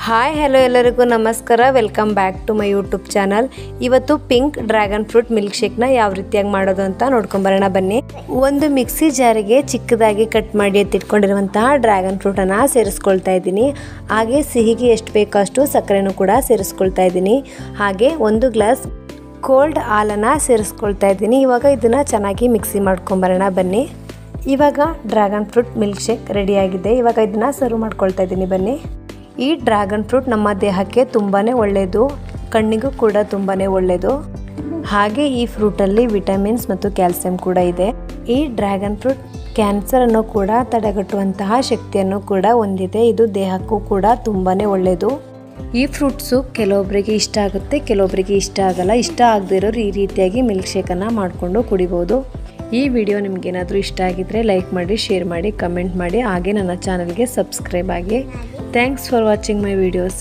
Hi hello ಎಲ್ಲರಿಗೂ ನಮಸ್ಕಾರ. Welcome back to my YouTube channel. ಇವತ್ತು ಪಿಂಕ್ ಡ್ರ್ಯಾಗನ್ ಫ್ರೂಟ್ ಮಿಲ್ಕ್ ಶೇಕ್ನ ಯಾವ ರೀತಿಯಾಗಿ ಮಾಡೋದು ಅಂತ ನೋಡ್ಕೊಂಬರೋಣ ಬನ್ನಿ. ಒಂದು ಮಿಕ್ಸಿ ಜಾರಿಗೆ ಚಿಕ್ಕದಾಗಿ ಕಟ್ ಮಾಡಿ ಎತ್ತಿಟ್ಕೊಂಡಿರುವಂತಹ ಡ್ರ್ಯಾಗನ್ ಫ್ರೂಟನ್ನು ಸೇರಿಸ್ಕೊಳ್ತಾ ಇದ್ದೀನಿ. ಹಾಗೆ ಸಿಹಿಗೆ ಎಷ್ಟು ಬೇಕೋ ಅಷ್ಟು ಸಕ್ಕರೆನೂ ಕೂಡ ಸೇರಿಸ್ಕೊಳ್ತಾ ಇದ್ದೀನಿ. ಹಾಗೆ 1 ಗ್ಲಾಸ್ ಕೋಲ್ಡ್ ಹಾಲನ್ನು ಸೇರಿಸ್ಕೊಳ್ತಾ ಇದ್ದೀನಿ. ಇವಾಗ ಇದನ್ನು ಚೆನ್ನಾಗಿ ಮಿಕ್ಸಿ ಮಾಡ್ಕೊಂಬರೋಣ ಬನ್ನಿ. ಇವಾಗ ಡ್ರ್ಯಾಗನ್ ಫ್ರೂಟ್ ಮಿಲ್ಕ್ ಶೇಕ್ ರೆಡಿಯಾಗಿದೆ. ಇವಾಗ ಇದನ್ನು ಸರ್ವ್ ಮಾಡ್ಕೊಳ್ತಾ ಇದ್ದೀನಿ ಬನ್ನಿ. ಈ ಡ್ರ್ಯಾಗನ್ ಫ್ರೂಟ್ ನಮ್ಮ ದೇಹಕ್ಕೆ ತುಂಬಾ ಒಳ್ಳೆಯದು, ಕಣ್ಣಿಗೂ ಕೂಡ ತುಂಬಾ ಒಳ್ಳೆಯದು. ಹಾಗೆ ಈ ಫ್ರೂಟಲ್ಲಿ ವಿಟಮಿನ್ಸ್ ಮತ್ತು ಕ್ಯಾಲ್ಸಿಯಂ ಕೂಡ ಇದೆ. ಈ ಡ್ರ್ಯಾಗನ್ ಫ್ರೂಟ್ ಕ್ಯಾನ್ಸರನ್ನು ಕೂಡ ತಡೆಗಟ್ಟುವಂತಹ ಶಕ್ತಿಯನ್ನು ಕೂಡ ಹೊಂದಿದೆ. ಇದು ದೇಹಕ್ಕೂ ಕೂಡ ತುಂಬಾ ಒಳ್ಳೆಯದು. ಈ ಫ್ರೂಟ್ಸು ಕೆಲವೊಬ್ಬರಿಗೆ ಇಷ್ಟ ಆಗುತ್ತೆ, ಕೆಲವೊಬ್ಬರಿಗೆ ಇಷ್ಟ ಆಗಲ್ಲ. ಇಷ್ಟ ಆಗದೇ ಇರೋರು ಈ ರೀತಿಯಾಗಿ ಮಿಲ್ಕ್ ಶೇಕನ್ನು ಮಾಡಿಕೊಂಡು ಕುಡಿಬೋದು. ಈ ವಿಡಿಯೋ ನಿಮಗೇನಾದರೂ ಇಷ್ಟ ಆಗಿದ್ದರೆ ಲೈಕ್ ಮಾಡಿ, ಶೇರ್ ಮಾಡಿ, ಕಮೆಂಟ್ ಮಾಡಿ. ಹಾಗೆ ನನ್ನ ಚಾನಲ್ಗೆ ಸಬ್ಸ್ಕ್ರೈಬ್ ಆಗಿ. Thanks for watching my videos.